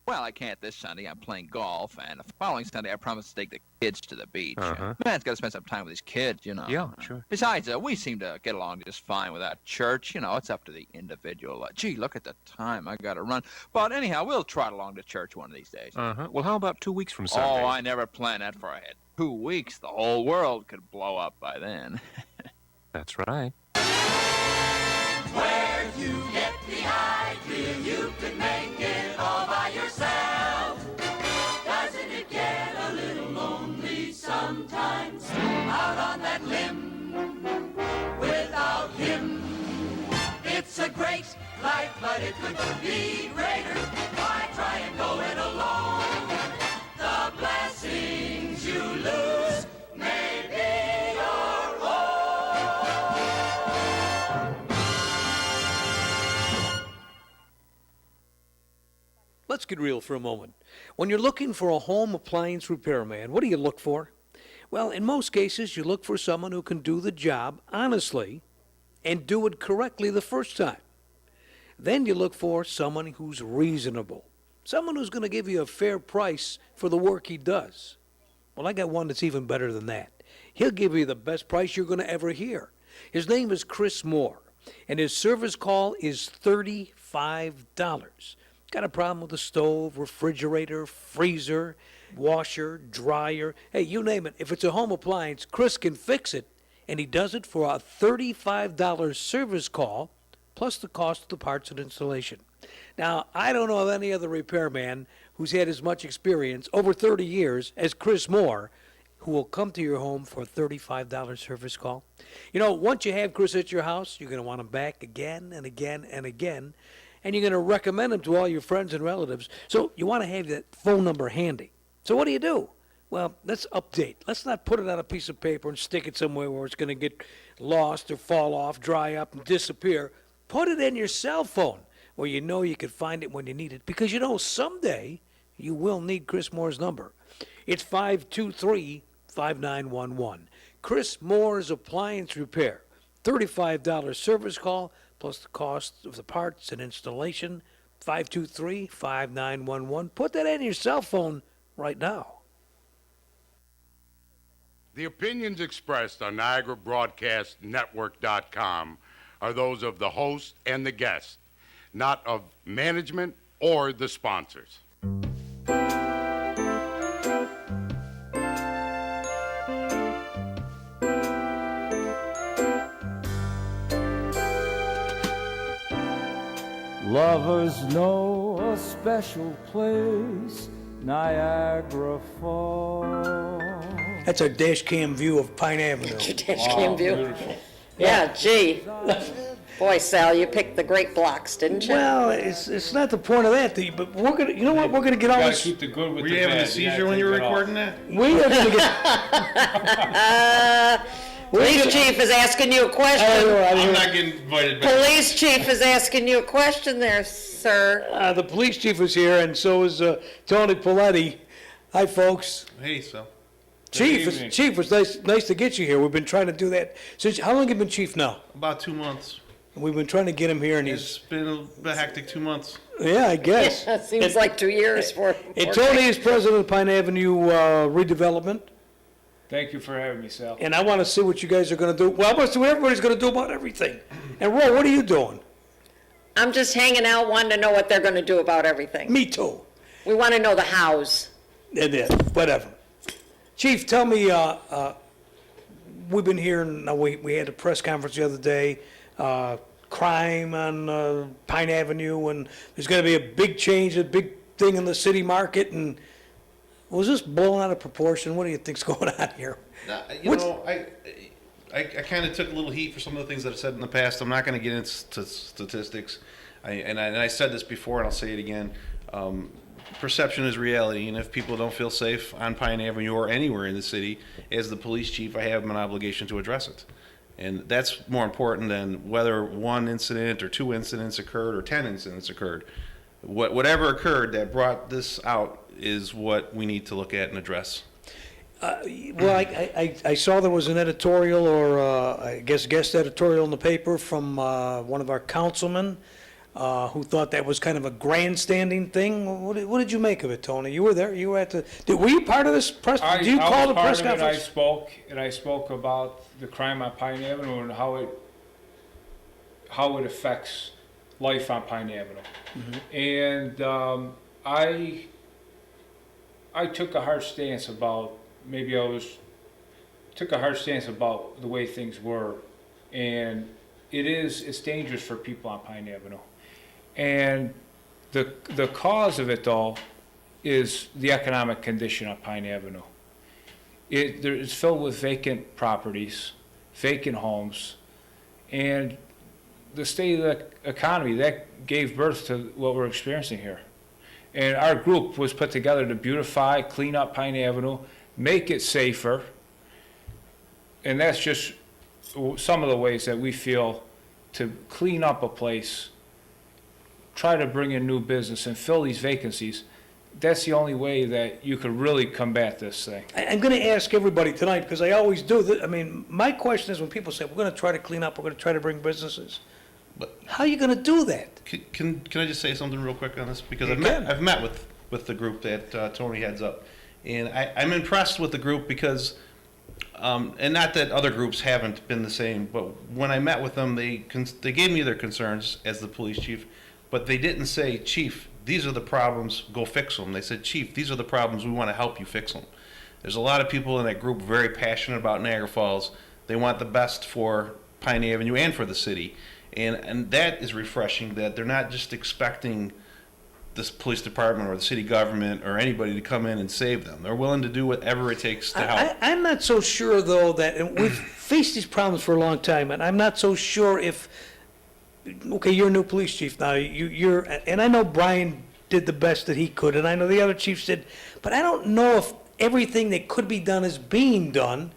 Well, I can't this Sunday. I'm playing golf, and the following Sunday I promised to take the kids to the beach. Man's got to spend some time with his kids, you know. Yeah, sure. Besides, we seem to get along just fine without church. You know, it's up to the individual. Gee, look at the time. I got to run. But anyhow, we'll trot along to church one of these days. Well, how about 2 weeks from Sunday? Oh, I never planned that for ahead. 2 weeks, the whole world could blow up by then. That's right. Where you get the idea you can make it all by yourself. Doesn't it get a little lonely sometimes out on that limb without him? It's a great life, but it could be greater. Why try and go it alone? The blessings you lose may be your own. Let's get real for a moment. When you're looking for a home appliance repairman, what do you look for? Well, in most cases, you look for someone who can do the job honestly and do it correctly the first time. Then you look for someone who's reasonable, someone who's going to give you a fair price for the work he does. Well, I got one that's even better than that. He'll give you the best price you're going to ever hear. His name is Chris Moore, and his service call is $35. Got a problem with the stove, refrigerator, freezer, washer, dryer, hey, you name it. If it's a home appliance, Chris can fix it, and he does it for a $35 service call, plus the cost of the parts and installation. Now, I don't know of any other repairman who's had as much experience, over 30 years, as Chris Moore, who will come to your home for a $35 service call. You know, once you have Chris at your house, you're going to want him back again and again and again, and you're going to recommend him to all your friends and relatives. So you want to have that phone number handy. So what do? Well, let's update. Let's not put it on a piece of paper and stick it somewhere where it's going to get lost or fall off, dry up, and disappear. Put it in your cell phone where you know you can find it when you need it, because you know someday you will need Chris Moore's number. It's 523-5911. Chris Moore's Appliance Repair. $35 service call plus the cost of the parts and installation. 523-5911. Put that in your cell phone right now. The opinions expressed on NiagaraBroadcastNetwork.com are those of the host and the guest, not of management or the sponsors. Lovers know a special place, Niagara Falls. That's our dash cam view of Pine Avenue. Your dash cam view. Yeah, gee. Boy, Sal, you picked the great blocks, didn't you? Well, it's not the point of that, but we're gonna, you know what, we're gonna get all Gotta this. keep the good with Were the you having a bad. You gotta seizure when take you were that off. recording that? We are gonna get. Police chief is asking you a question. I'm not getting invited back. Police chief is asking you a question there, sir. The police chief is here, and so is Tony Paletti. Hi, folks. Hey, so. Chief, evening. it's nice to get you here. We've been trying to do that since. How long have you been chief now? About 2 months. We've been trying to get him here, and It's been a bit hectic 2 months. yeah, I guess. It seems like 2 years for. And Tony is president of Pine Avenue redevelopment, Thank you for having me, Sal. and I want to see what you guys are going to do. Well, I want to see what everybody's going to do about everything. And Ro, what are you doing? I'm just hanging out, wanting to know what they're going to do about everything. Me too. We want to know the hows. And whatever. Chief, tell me, we've been hearing, we had a press conference the other day, crime on Pine Avenue, and there's going to be a big change, a big thing in the city market, and was this blown out of proportion? What do you think's going on here? I kind of took a little heat for some of the things that I've said in the past. I'm not going to get into statistics. I said this before, and I'll say it again. Perception is reality, and if people don't feel safe on Pine Avenue or anywhere in the city, as the police chief, I have an obligation to address it. And that's more important than whether one incident or 2 incidents occurred or 10 incidents occurred. Whatever occurred that brought this out is what we need to look at and address. Well, I saw there was an editorial, or I guess guest editorial in the paper from one of our councilmen who thought that was kind of a grandstanding thing. What did you make of it, Tony? You were there. You were at the. Were you part of this press? Did you call the press I was part of it. conference? I spoke about the crime on Pine Avenue and how it affects life on Pine Avenue. And I took a hard stance about took a hard stance about the way things were, and it's dangerous for people on Pine Avenue. And the cause of it all is the economic condition on Pine Avenue. It's filled with vacant properties, vacant homes, and the state of the economy that gave birth to what we're experiencing here. And our group was put together to beautify, clean up Pine Avenue, make it safer, and that's just some of the ways that we feel to clean up a place, try to bring in new business and fill these vacancies. That's the only way that you could really combat this thing. I'm going to ask everybody tonight, because I always do. I mean, my question is when people say, we're going to try to clean up, we're going to try to bring businesses, how are you going to do that? Can I just say something real quick on this? Because You can. I've met with the group that Tony heads up, and I'm impressed with the group because, and not that other groups haven't been the same, but when I met with them, they gave me their concerns as the police chief, but they didn't say, Chief, these are the problems, go fix them. They said, Chief, these are the problems, we want to help you fix them. There's a lot of people in that group very passionate about Niagara Falls. They want the best for Pine Avenue and for the city. And that is refreshing, that they're not just expecting this police department or the city government or anybody to come in and save them. They're willing to do whatever it takes to help. I'm not so sure, though, that, and we've faced these problems for a long time, and I'm not so sure if, okay, you're a new police chief now, and I know Brian did the best that he could, and I know the other chiefs did, but I don't know if everything that could be done is being done.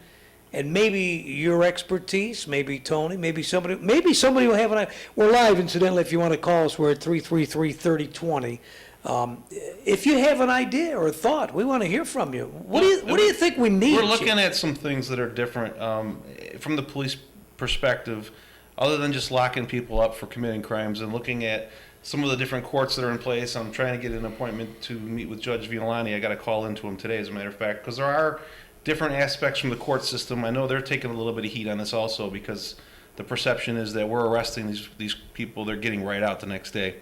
And maybe your expertise, maybe Tony, maybe somebody will have an idea. We're live, incidentally, if you want to call us, we're at 333-3020. If you have an idea or a thought, we want to hear from you. What do you think we need? We're looking at some things that are different from the police perspective, other than just locking people up for committing crimes, and looking at some of the different courts that are in place. I'm trying to get an appointment to meet with Judge Violani. I got a call into him today, as a matter of fact, because there are different aspects from the court system. I know they're taking a little bit of heat on this also, because the perception is that we're arresting these people, they're getting right out the next day.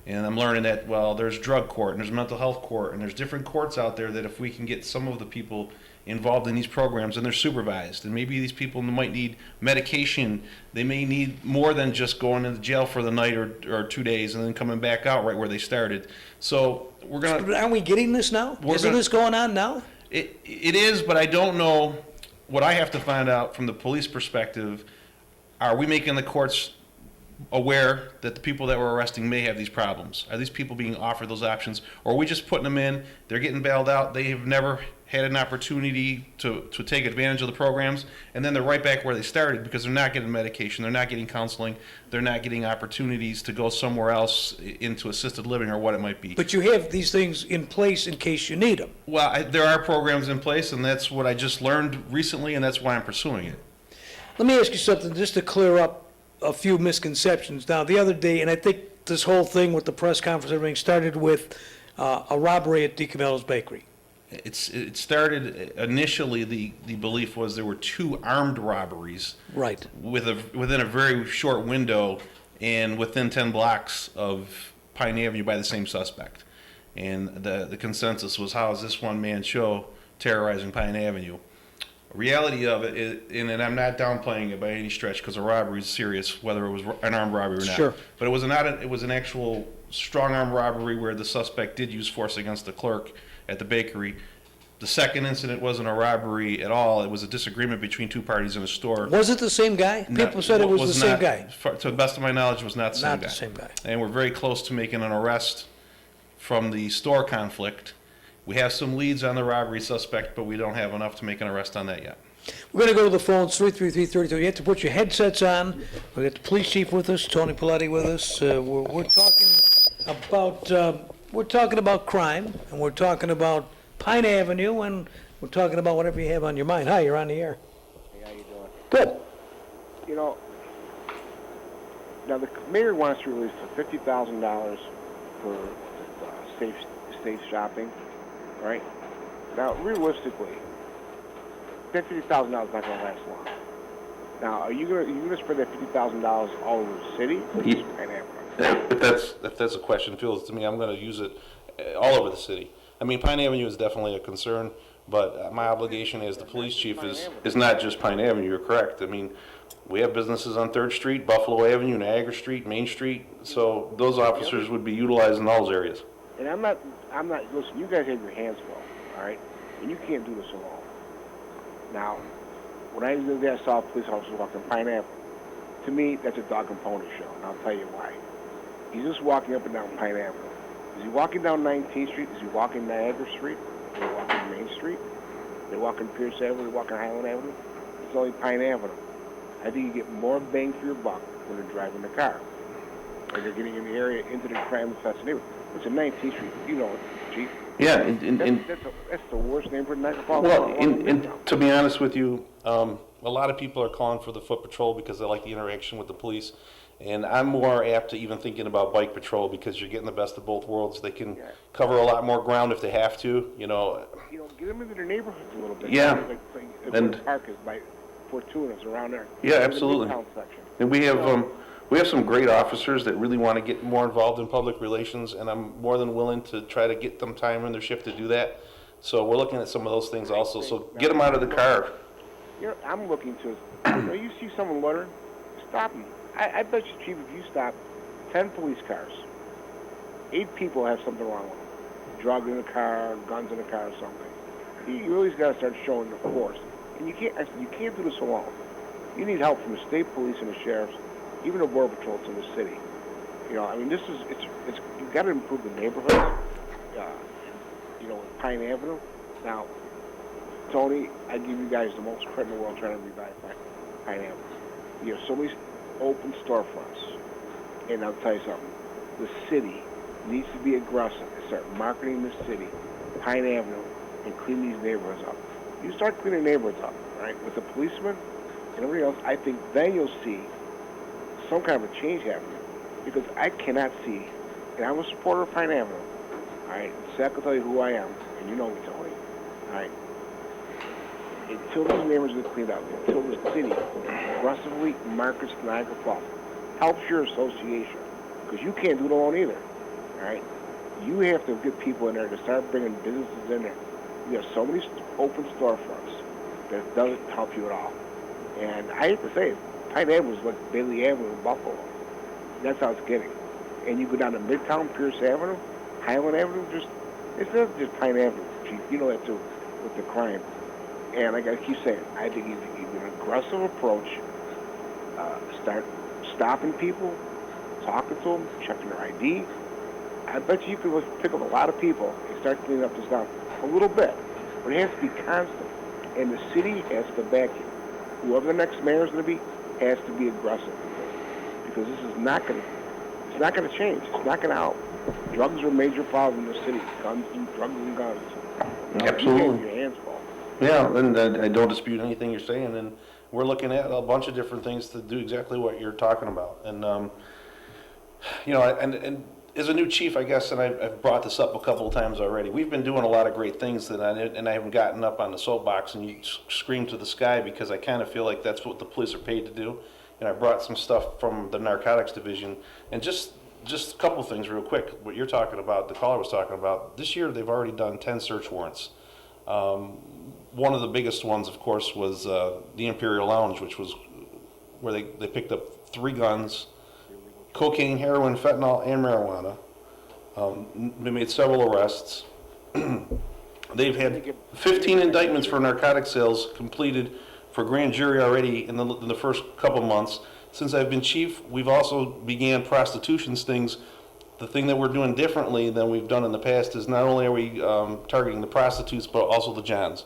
And I'm learning that, well, there's drug court, and there's mental health court, and there's different courts out there that if we can get some of the people involved in these programs, and they're supervised, and maybe these people might need medication, they may need more than just going into jail for the night or 2 days and then coming back out right where they started. So we're going to... Aren't we getting this now? Isn't this going on now? It is, but I don't know. What I have to find out from the police perspective, are we making the courts aware that the people that we're arresting may have these problems? Are these people being offered those options? Or are we just putting them in, they're getting bailed out, they have never had an opportunity to take advantage of the programs, and then they're right back where they started because they're not getting medication, they're not getting counseling, they're not getting opportunities to go somewhere else into assisted living or what it might be. But you have these things in place in case you need them. Well, there are programs in place, and that's what I just learned recently, and that's why I'm pursuing it. Let me ask you something just to clear up a few misconceptions. Now, the other day, and I think this whole thing with the press conference, everything started with a robbery at DiCamello's Bakery. It started initially. The belief was there were 2 armed robberies, right, within a very short window, and within 10 blocks of Pine Avenue by the same suspect. And the consensus was, how is this one-man show terrorizing Pine Avenue? Reality of it is, and I'm not downplaying it by any stretch, because a robbery is serious, whether it was an armed robbery or not. Sure. But it was it was an actual strong arm robbery where the suspect did use force against the clerk at the bakery. The second incident wasn't a robbery at all. It was a disagreement between 2 parties in a store. Was it the same guy? People said it was the same guy. To the best of my knowledge, it was not the same guy. Not the same guy. And we're very close to making an arrest from the store conflict. We have some leads on the robbery suspect, but we don't have enough to make an arrest on that yet. We're going to go to the phones, 333-32. You have to put your headsets on. We got the police chief with us, Tony Paletti with us. We're talking about crime, and we're talking about Pine Avenue, and we're talking about whatever you have on your mind. Hi, you're on the air. Hey, how you doing? Good. You know, Now the mayor wants to release $50,000 for safe shopping, right? Now realistically, that $50,000 is not going to last long. Now, are you gonna spread that $50,000 all over the city or just Pine Avenue? If that's a question feels to me, I'm going to use it all over the city. I mean, Pine Avenue is definitely a concern, but my obligation as the police chief is not just Pine Avenue. You're correct. I mean, we have businesses on 3rd Street, Buffalo Avenue, Niagara Street, Main Street, so those officers would be utilized in all those areas. And I'm not, listen, you guys have your hands full, all right? And you can't do this alone. Now, when I lived there, I saw police officers walking Pine Avenue. To me, that's a dog and pony show, and I'll tell you why. He's just walking up and down Pine Avenue. Is he walking down 19th Street? Is he walking Niagara Street? Is he walking Main Street? They're walking Pierce Avenue, they're walking Highland Avenue. It's only Pine Avenue. I think you get more bang for your buck when they're driving the car. Or they're getting in the area into the crime-infested neighborhood. It's a 19th Street. You know it, Chief. Yeah, that's the worst neighborhood in Niagara Falls. well, and to be honest with you, a lot of people are calling for the foot patrol because they like the interaction with the police. And I'm more apt to even thinking about bike patrol because you're getting the best of both worlds. They can cover a lot more ground if they have to, get them into their neighborhoods a little bit. Yeah. And the park is by Fortuna's around there. Yeah, absolutely. And we have some great officers that really want to get more involved in public relations, and I'm more than willing to try to get them time in their shift to do that. So we're looking at some of those things also. So get them out of the car. I'm looking to, you see someone loitering, stop them. I bet you, Chief, if you stop 10 police cars, 8 people have something wrong with them. Drugs in the car, guns in the car, or something. You really got to start showing the force. And you can't do this alone. You need help from the state police and the sheriffs, even the border patrols in the city. You've got to improve the neighborhoods. With Pine Avenue. Now, Tony, I give you guys the most credit in the world trying to revive Pine Avenue. You have so many open storefronts, and I'll tell you something. The city needs to be aggressive and start marketing the city, Pine Avenue, and clean these neighborhoods up. You start cleaning neighborhoods up, right, with the policemen and everything else, I think then you'll see some kind of a change happening. Because I cannot see, and I'm a supporter of Pine Avenue, all right, so I can tell you who I am, and you know me, Tony, all right, until these neighborhoods get cleaned up, until the city aggressively markets Niagara Falls, helps your association, because you can't do it alone either, all right? You have to get people in there to start bringing businesses in there. You have so many open storefronts that it doesn't help you at all. And I hate to say it, Pine Avenue is like Bailey Avenue in Buffalo. That's how it's getting. And you go down to Midtown, Pierce Avenue, Highland Avenue, it's not just Pine Avenue, Chief. You know that too, with the crime. And I got to keep saying, I think you need an aggressive approach, start stopping people, talking to them, checking their ID. I bet you could pick up a lot of people and start cleaning up this town a little bit. But it has to be constant. And the city has to back you. Whoever the next mayor is going to be has to be aggressive. Because this is not going to change. It's not going to help. Drugs are a major problem in the city. Drugs and guns. Absolutely. You have your hands full. Yeah, and I don't dispute anything you're saying, and we're looking at a bunch of different things to do exactly what you're talking about. And, and as a new chief, I guess, and I've brought this up a couple of times already, we've been doing a lot of great things that I haven't gotten up on the soapbox and you scream to the sky because I kind of feel like that's what the police are paid to do. And I brought some stuff from the narcotics division, and just a couple things real quick. What you're talking about, the caller was talking about, this year they've already done 10 search warrants. One of the biggest ones, of course, was the Imperial Lounge, which was where they picked up 3 guns, cocaine, heroin, fentanyl, and marijuana. They made several arrests. They've had 15 indictments for narcotic sales completed for grand jury already in the first couple months. Since I've been chief, we've also began prostitution stings. The thing that we're doing differently than we've done in the past is not only are we targeting the prostitutes, but also the Johns.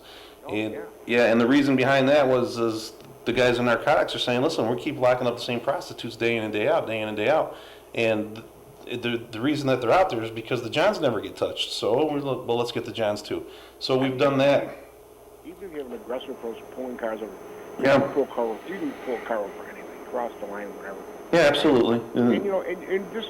And the reason behind that is the guys in narcotics are saying, listen, we keep locking up the same prostitutes day in and day out, and the reason that they're out there is because the Johns never get touched. So well, let's get the Johns too. So we've done that. Even if you have an aggressive approach to pulling cars over, Yeah. you can pull a car over anything, cross the line, whatever. Yeah, absolutely. And, you know, and just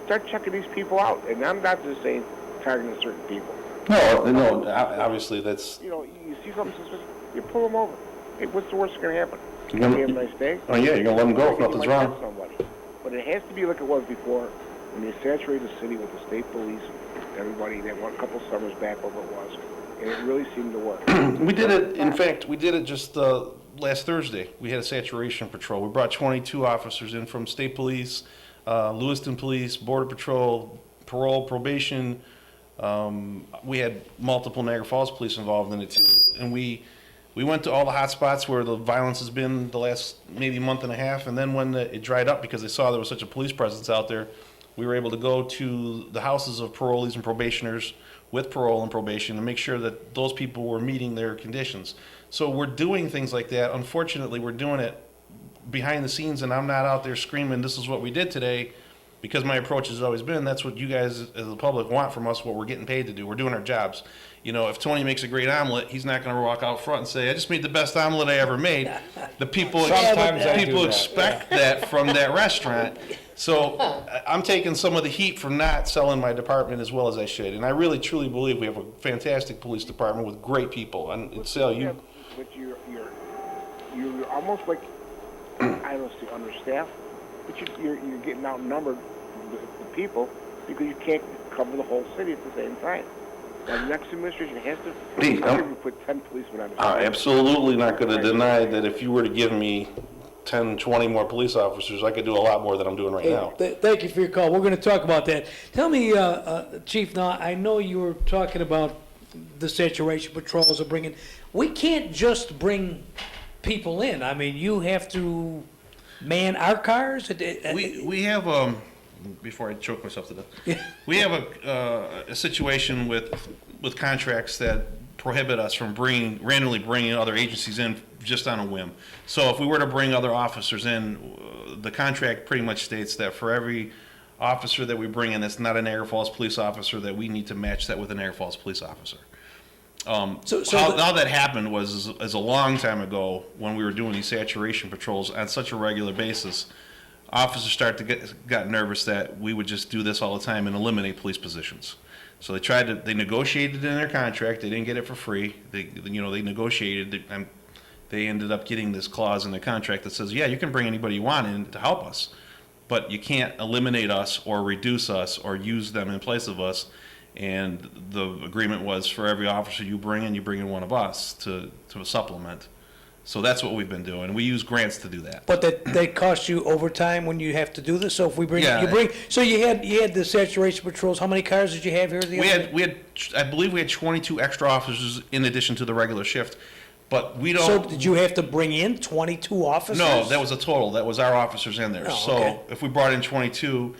start checking these people out. And I'm not just saying targeting certain people. No, obviously that's. You know, you see something suspicious, you pull them over. Hey, what's the worst that's going to happen? You're You gonna- have a nice day. Oh yeah, you're gonna let them go if You nothing's might wrong. catch somebody. But it has to be like it was before, when they saturated the city with the state police and everybody. That one couple summers back, whatever it was, and it really seemed to work. We did it. In fact, we did it just last Thursday. We had a saturation patrol. We brought 22 officers in from state police, Lewiston Police, Border Patrol, parole, probation. We had multiple Niagara Falls police involved in it too, and we went to all the hot spots where the violence has been the last maybe month and a half, and then when it dried up because they saw there was such a police presence out there, we were able to go to the houses of parolees and probationers with parole and probation and make sure that those people were meeting their conditions. So we're doing things like that. Unfortunately, we're doing it behind the scenes, and I'm not out there screaming, this is what we did today, because my approach has always been, that's what you guys as the public want from us, what we're getting paid to do. We're doing our jobs. You know, if Tony makes a great omelet, he's not going to walk out front and say, I just made the best omelet I ever made. The people, Sometimes I do people that, expect that from that restaurant. So I'm taking some of the heat from not selling my department as well as I should. And I really, truly believe we have a fantastic police department with great people. And Sal, you... But you're almost like, I don't say understaffed, but you're getting outnumbered, the people, because you can't cover the whole city at the same time. Now, the next administration has to put 10 policemen on the street. I'm absolutely not going to deny that if you were to give me 10, 20 more police officers, I could do a lot more than I'm doing right now. Thank you for your call. We're going to talk about that. Tell me, Chief, now, I know you were talking about the saturation patrols are bringing. We can't just bring people in. I mean, you have to man our cars? We have, before I choke myself to death, we have a situation with contracts that prohibit us from randomly bringing other agencies in just on a whim. So if we were to bring other officers in, the contract pretty much states that for every officer that we bring in that's not a Niagara Falls police officer, that we need to match that with a Niagara Falls police officer. How that happened was a long time ago when we were doing these saturation patrols on such a regular basis. Officers got nervous that we would just do this all the time and eliminate police positions. So they negotiated in their contract. They didn't get it for free. They negotiated, and they ended up getting this clause in their contract that says, yeah, you can bring anybody you want in to help us, but you can't eliminate us or reduce us or use them in place of us. And the agreement was for every officer you bring in one of us to supplement. So that's what we've been doing. We use grants to do that. But they cost you overtime when you have to do this. So if we bring, Yeah. So you had the saturation patrols. How many cars did you have here? I believe we had 22 extra officers in addition to the regular shift, but we don't. So did you have to bring in 22 officers? No, that was a total. That was our officers in there. Oh, so okay. if we brought in 22,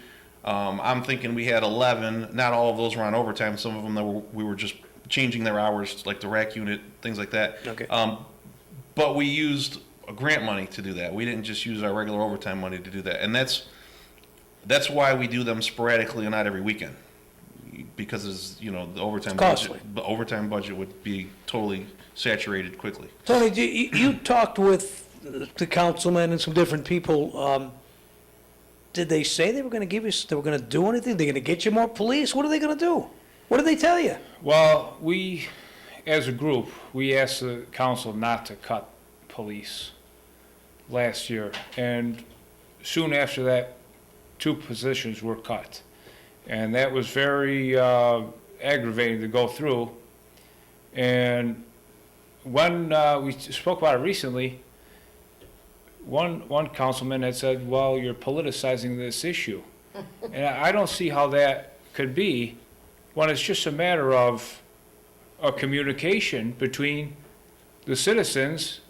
I'm thinking we had 11. Not all of those were on overtime. Some of them we were just changing their hours, like the rack unit, things like that. Okay. But we used grant money to do that. We didn't just use our regular overtime money to do that. And that's why we do them sporadically and not every weekend. Because the overtime budget would be totally saturated quickly. Tony, you talked with the councilman and some different people. Did they say they were going to do anything? They're going to get you more police? What are they going to do? What did they tell you? Well, we, as a group, we asked the council not to cut police last year. And soon after that, 2 positions were cut. And that was very aggravating to go through. And when we spoke about it recently, one councilman had said, well, you're politicizing this issue. And I don't see how that could be when it's just a matter of a communication between the citizens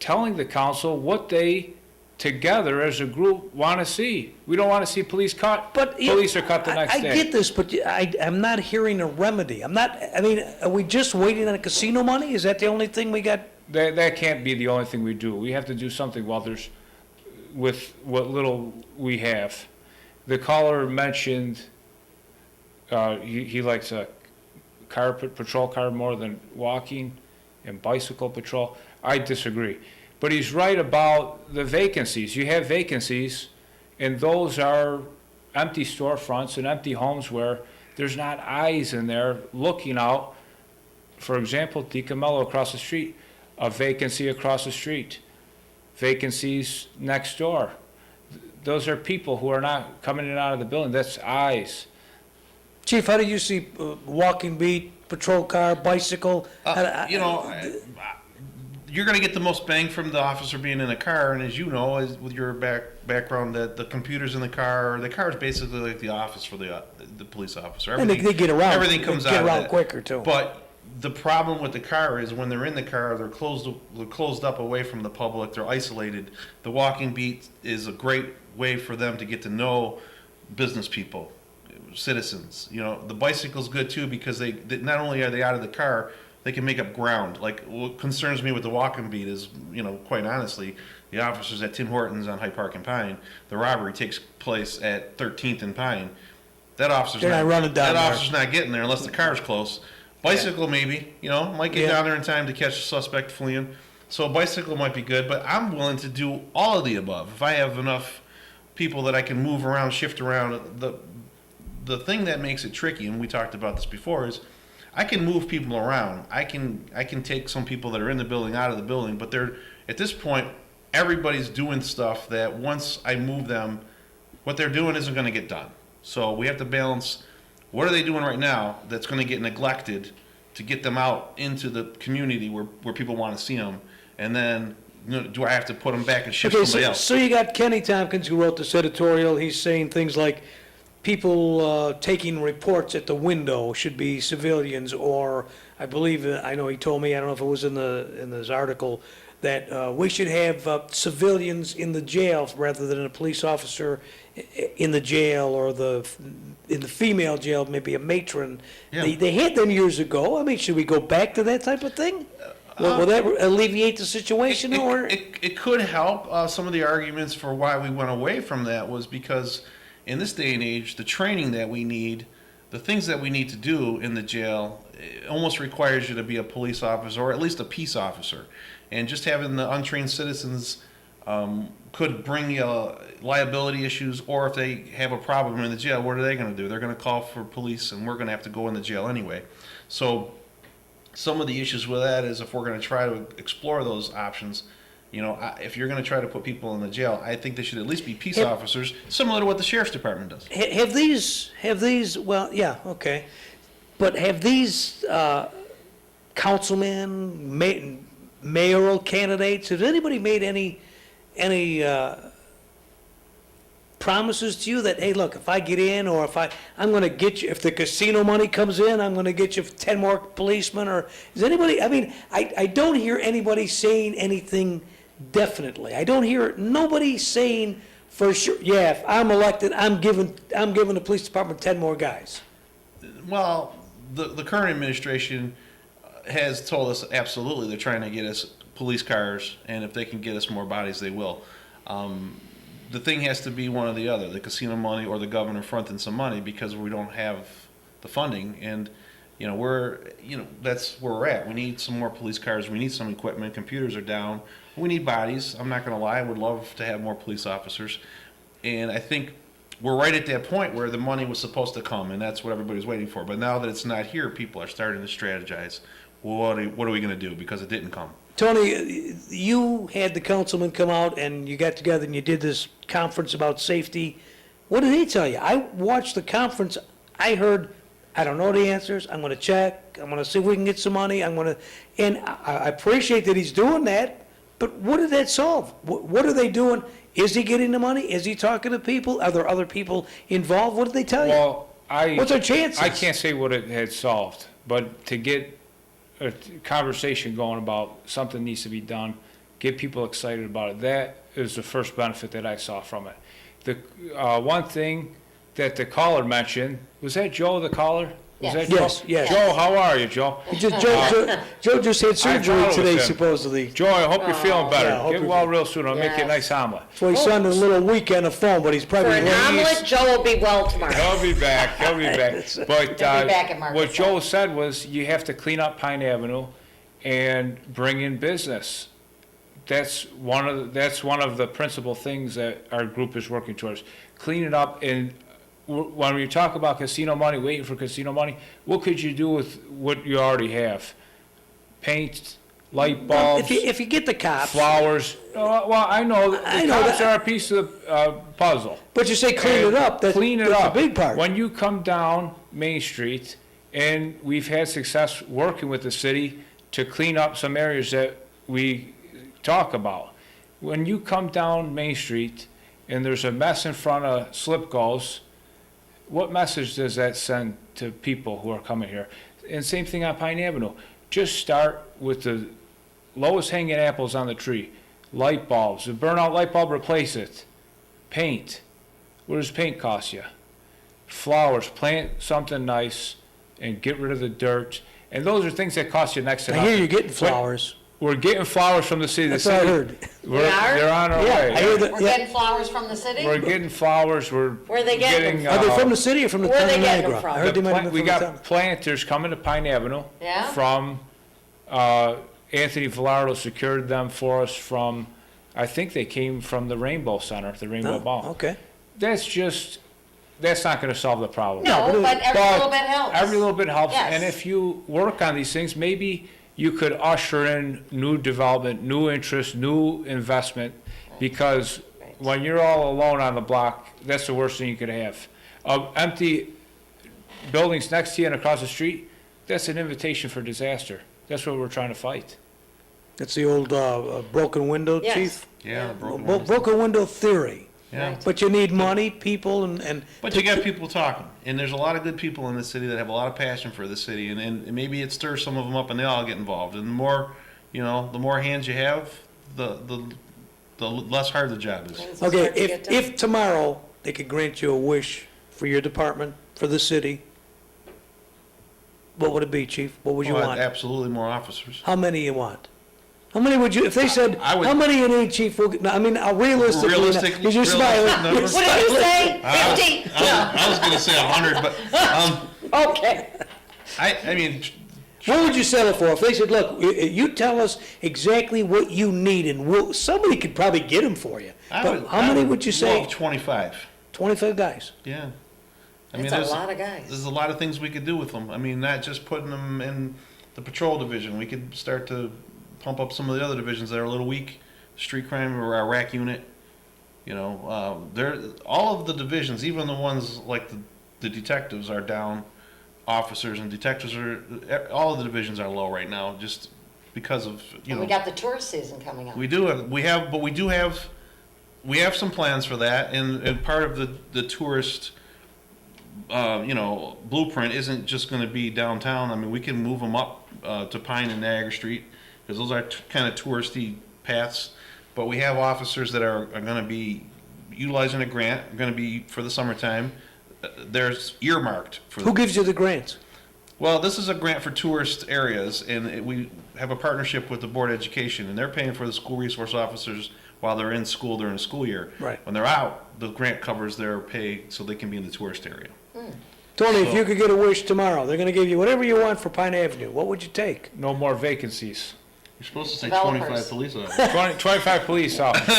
telling the council what they together as a group want to see. We don't want to see police cut. But police are cut the next day. I get this, but I'm not hearing a remedy. Are we just waiting on casino money? Is that the only thing we got? That can't be the only thing we do. We have to do something with what little we have. The caller mentioned he likes a patrol car more than walking and bicycle patrol. I disagree. But he's right about the vacancies. You have vacancies, and those are empty storefronts and empty homes where there's not eyes in there looking out. For example, DiCamello across the street, a vacancy across the street, vacancies next door. Those are people who are not coming in and out of the building. That's eyes. Chief, how do you see walking beat, patrol car, bicycle? You're going to get the most bang from the officer being in a car, and as you know, as with your background, that the computers in the car is basically like the office for the police officer. And they get around. Everything comes They get out around of that. quicker too. But the problem with the car is when they're in the car, they're closed up away from the public. They're isolated. The walking beat is a great way for them to get to know business people, citizens. You know, the bicycle's good too because they not only are they out of the car, they can make up ground. Like, what concerns me with the walking beat is, quite honestly, the officers at Tim Hortons on Hyde Park and Pine, the robbery takes place at 13th and Pine. That officer's They're not running down That there. officer's not getting there unless the car's close. Bicycle maybe, might get down there in time to catch a suspect fleeing. So a bicycle might be good, but I'm willing to do all of the above. If I have enough people that I can move around, shift around, the thing that makes it tricky, and we talked about this before, is I can move people around. I can take some people that are in the building out of the building, but they're at this point everybody's doing stuff that once I move them, what they're doing isn't going to get done. So we have to balance what are they doing right now that's going to get neglected to get them out into the community where people want to see them, and then do I have to put them back and shift somebody else? So you got Kenny Tompkins who wrote this editorial. He's saying things like people taking reports at the window should be civilians, or I believe, I know he told me, I don't know if it was in this article, that we should have civilians in the jail rather than a police officer in the jail, or in the female jail, maybe a matron. Yeah. They had them years ago. I mean, should we go back to that type of thing? Will that alleviate the situation, or? It could help. Some of the arguments for why we went away from that was because in this day and age, the training that we need, the things that we need to do in the jail, it almost requires you to be a police officer or at least a peace officer. And just having the untrained citizens could bring liability issues, or if they have a problem in the jail, what are they going to do? They're going to call for police, and we're going to have to go in the jail anyway. So some of the issues with that is if we're going to try to explore those options, if you're going to try to put people in the jail, I think they should at least be peace officers, similar to what the sheriff's department does. Have these, well, yeah, okay. But have these councilmen, mayoral candidates, has anybody made any promises to you that, hey, look, if I get in, or I'm going to get you, if the casino money comes in, I'm going to get you 10 more policemen, or is anybody, I mean, I don't hear anybody saying anything definitely. I don't hear nobody saying for sure, yeah, if I'm elected, I'm giving the police department 10 more guys. Well, the current administration has told us absolutely they're trying to get us police cars, and if they can get us more bodies, they will. The thing has to be one or the other, the casino money or the governor fronting some money, because we don't have the funding, and that's where we're at. We need some more police cars, we need some equipment, computers are down, we need bodies. I'm not going to lie, I would love to have more police officers, and I think we're right at that point where the money was supposed to come, and that's what everybody's waiting for. But now that it's not here, people are starting to strategize. Well, what are we going to do, because it didn't come? Tony, you had the councilman come out and you got together and you did this conference about safety. What did he tell you? I watched the conference. I heard, I don't know the answers. I'm going to check. I'm going to see if we can get some money. And I appreciate that he's doing that. But what did that solve? What are they doing? Is he getting the money? Is he talking to people? Are there other people involved? What did they tell you? Well, What's our chances? I can't say what it had solved, but to get a conversation going about something needs to be done, get people excited about it, that is the first benefit that I saw from it. The one thing that the caller mentioned, was that Joe, the caller? Was that Joe? Yes. Joe, how are you, Joe? Joe just had surgery thought it was today, him. supposedly. Joe, I hope you're feeling better. Yeah, I hope Get you're well real soon. I'll make you a Yes. nice omelet. So he's on a little week on the phone, but he's For probably an omelet, Joe will be well tomorrow. He'll be back. He'll be back. But back at Marcus what Joe said was you have to clean up Pine Avenue and bring in business. that's one of the principal things that our group is working towards. Clean it up, and when we talk about casino money, waiting for casino money, what could you do with what you already have? Paint, light bulbs, If you get the cops, flowers. Well, I know the cops are a piece of the puzzle. but you say clean it up, that's Clean it that's up. a big part. When you come down Main Street, and we've had success working with the city to clean up some areas that we talk about. When you come down Main Street and there's a mess in front of Slipgo's, what message does that send to people who are coming here? And same thing on Pine Avenue. Just start with the lowest hanging apples on the tree. Light bulbs. A burnout light bulb, replace it. Paint. What does paint cost you? Flowers. Plant something nice and get rid of the dirt. And those are things that cost you next to I nothing. hear you're getting flowers. We're getting flowers from the city. That's what I heard. They're on our Yeah, way. I hear that. We're Yeah. getting flowers from the city? We're getting flowers. We're Where are they getting them Are they from the city or from the Where are town they of getting them Niagara? from? I heard they might have been we from the got town. planters coming to Pine Avenue. Yeah? From, Anthony Villardo secured them for us from, I think they came from the Rainbow Center, the Rainbow Oh, Ball. okay. That's not gonna solve the problem. No, but every little bit helps. Every little bit helps, Yes. and if you work on these things, maybe you could usher in new development, new interest, new investment, because when you're all alone on the block, that's the worst thing you could have. Empty buildings next to you and across the street, that's an invitation for disaster. That's what we're trying to fight. That's the old broken window, Yes. chief? Yeah, broken Broken, windows. broken window theory. Yeah. But you need money, people, and But you got people talking, and there's a lot of good people in the city that have a lot of passion for the city, and maybe it stirs some of them up, and they all get involved. And the more, the more hands you have, the less hard the job is. It's okay, hard to get done. if tomorrow they could grant you a wish for your department, for the city, what would it be, chief? What would you Well, want? absolutely more officers. How many you want? How many would you, if they said, I would- how many you need, chief? No, I mean, realistically, Realistic- because you're realistic smiling. number? You're What did you say? I 50? I was going to say 100, but Okay. I mean, What would you sell it for? If they said, look, you tell us exactly what you need, and somebody could probably get them for you. But how many would you say? love 25. 25 guys. Yeah. That's a lot of guys. There's a lot of things we could do with them. I mean, not just putting them in the patrol division. We could start to pump up some of the other divisions that are a little weak. Street crime or our RAC unit. They're all of the divisions, even the ones like the detectives are down. Officers and detectives all of the divisions are low right now, just because of And we got the tourist season coming up. we have some plans for that, and part of the tourist blueprint isn't just going to be downtown. I mean, we can move them up to Pine and Niagara Street, because those are kind of touristy paths. But we have officers that are going to be utilizing a grant, going to be for the summertime. There's earmarked for. Who gives you the grants? Well, this is a grant for tourist areas, and we have a partnership with the Board of Education, and they're paying for the school resource officers while they're in school during the school year. Right. When they're out, the grant covers their pay so they can be in the tourist area. Tony, if you could get a wish tomorrow, they're going to give you whatever you want for Pine Avenue. What would you take? No more vacancies. You're supposed to say Developers. 25 police officers. 25 police officers.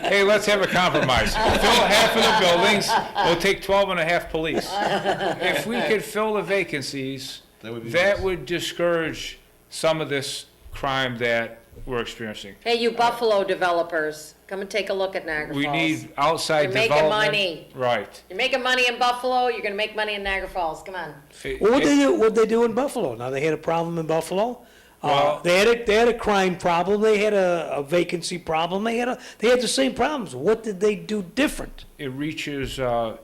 Hey, let's have a compromise. Fill half of the buildings, we'll take 12 and a half police. If we could fill the vacancies, That would be that nice. would discourage some of this crime that we're experiencing. Hey, you Buffalo developers, come and take a look at Niagara We Falls. need outside You're making development. money. Right. You're making money in Buffalo, you're gonna make money in Niagara Falls, come on. Well, what'd they do in Buffalo? Now, they had a problem in Buffalo. Well- They had a crime problem. They had a vacancy problem. They had the same problems. What did they do different? It reaches a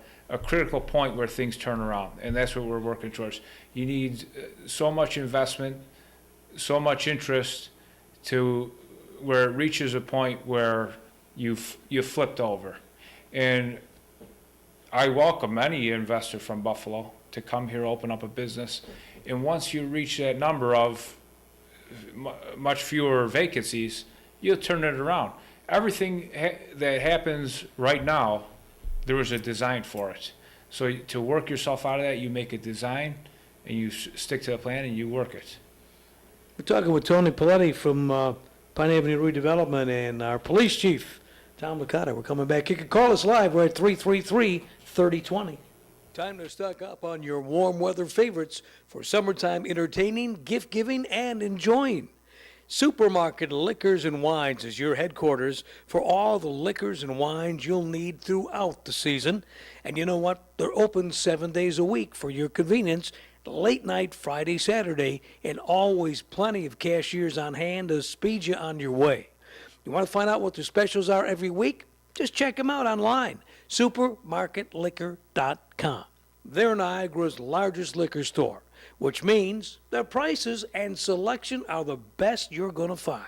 critical point where things turn around, and that's what we're working towards. You need so much investment, so much interest to where it reaches a point where you've flipped over. And I welcome any investor from Buffalo to come here, open up a business. And once you reach that number of much fewer vacancies, you'll turn it around. Everything that happens right now, there was a design for it. So to work yourself out of that, you make a design and you stick to the plan and you work it. We're talking with Tony Paletti from Pine Avenue Redevelopment, and our police chief, Tom Licata. We're coming back. You can call us live. We're at 333-3020. Time to stock up on your warm weather favorites for summertime entertaining, gift giving, and enjoying. Supermarket Liquors and Wines is your headquarters for all the liquors and wines you'll need throughout the season. And you know what? They're open 7 days a week for your convenience, late night Friday, Saturday, and always plenty of cashiers on hand to speed you on your way. You want to find out what the specials are every week? Just check them out online, supermarketliquor.com. They're Niagara's largest liquor store, which means their prices and selection are the best you're going to find.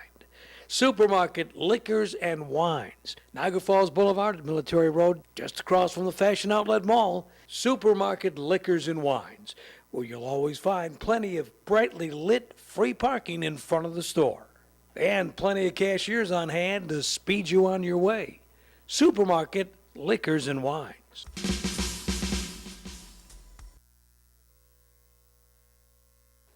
Supermarket Liquors and Wines, Niagara Falls Boulevard, Military Road, just across from the Fashion Outlet Mall. Supermarket Liquors and Wines, where you'll always find plenty of brightly lit free parking in front of the store. And plenty of cashiers on hand to speed you on your way. Supermarket Liquors and Wines.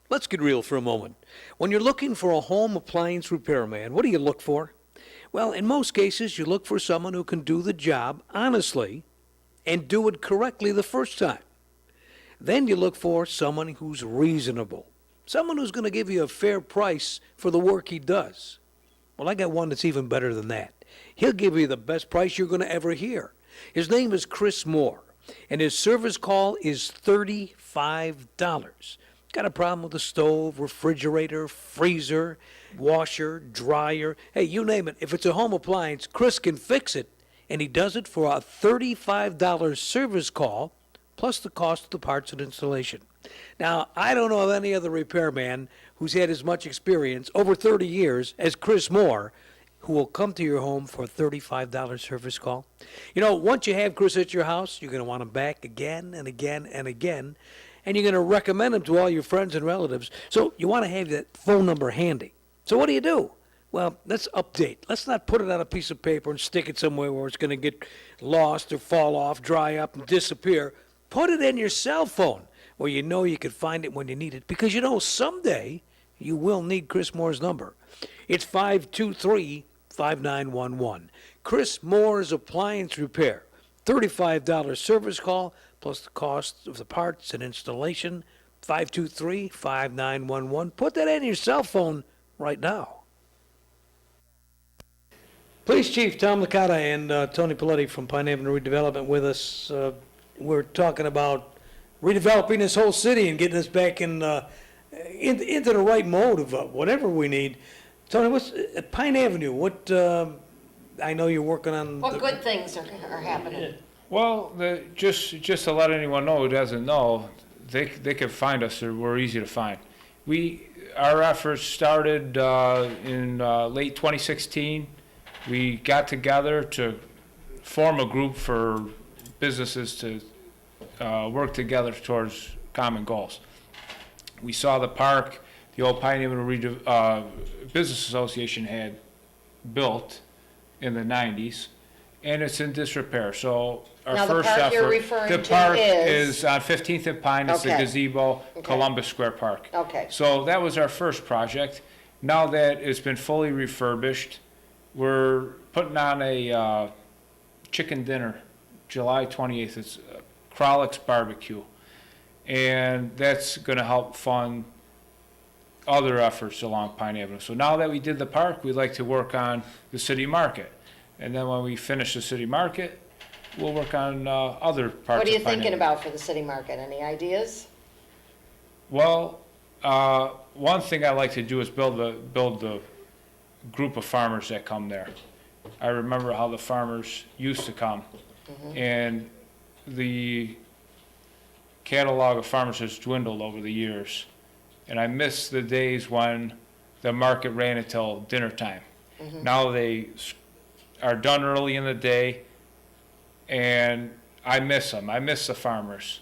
Let's get real for a moment. When you're looking for a home appliance repairman, what do you look for? Well, in most cases, you look for someone who can do the job honestly and do it correctly the first time. Then you look for someone who's reasonable, someone who's going to give you a fair price for the work he does. Well, I got one that's even better than that. He'll give you the best price you're going to ever hear. His name is Chris Moore, and his service call is $35. Got a problem with the stove, refrigerator, freezer, washer, dryer? Hey, you name it. If it's a home appliance, Chris can fix it, and he does it for a $35 service call, plus the cost of the parts and installation. Now, I don't know of any other repairman who's had as much experience, over 30 years, as Chris Moore, who will come to your home for a $35 service call. You know, once you have Chris at your house, you're going to want him back again and again and again, and you're going to recommend him to all your friends and relatives. So you want to have that phone number handy. So what do? Well, let's update. Let's not put it on a piece of paper and stick it somewhere where it's going to get lost or fall off, dry up, and disappear. Put it in your cell phone where you know you can find it when you need it, because you know someday you will need Chris Moore's number. It's 523-5911. Chris Moore's Appliance Repair. $35 service call, plus the cost of the parts and installation. 523-5911. Put that in your cell phone right now. Police Chief Tom Licata and Tony Paletti from Pine Avenue Redevelopment with us. We're talking about redeveloping this whole city and getting us back into the right mode of whatever we need. Tony, what's at Pine Avenue? What I know you're working on. What good things are happening? Well, just to let anyone know who doesn't know, they can find us. We're easy to find. Our efforts started in late 2016. We got together to form a group for businesses to work together towards common goals. We saw the park the old Pine Avenue Business Association had built in the 90s, and it's in disrepair. So our Now, the first park you're effort, referring the to park is- is on 15th and Pine. It's the Okay. gazebo, Okay. Columbus Square Park. Okay. So that was our first project. Now that it's been fully refurbished, we're putting on a chicken dinner, July 28th. It's Krolick's Barbecue. And that's going to help fund other efforts along Pine Avenue. So now that we did the park, we'd like to work on the city market. And then when we finish the city market, we'll work on other parts of Pine Avenue. What are you thinking about for the city market? Any ideas? Well, one thing I like to do is build the group of farmers that come there. I remember how the farmers used to come, and the catalog of farmers has dwindled over the years. And I miss the days when the market ran until dinner time. Now they are done early in the day, and I miss them. I miss the farmers.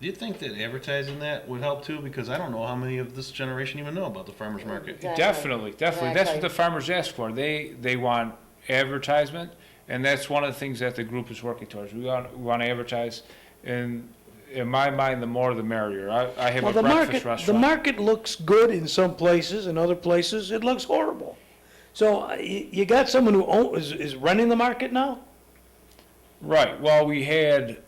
Do you think that advertising that would help too? Because I don't know how many of this generation even know about the farmer's market. Definitely. That's Exactly. what the farmers ask for. They want advertisement, and that's one of the things that the group is working towards. We want to advertise, and in my mind, the more the merrier. I have Well, a the breakfast market, restaurant. the market looks good in some places, in other places, it looks horrible. So you got someone who is running the market now? Right, well, we had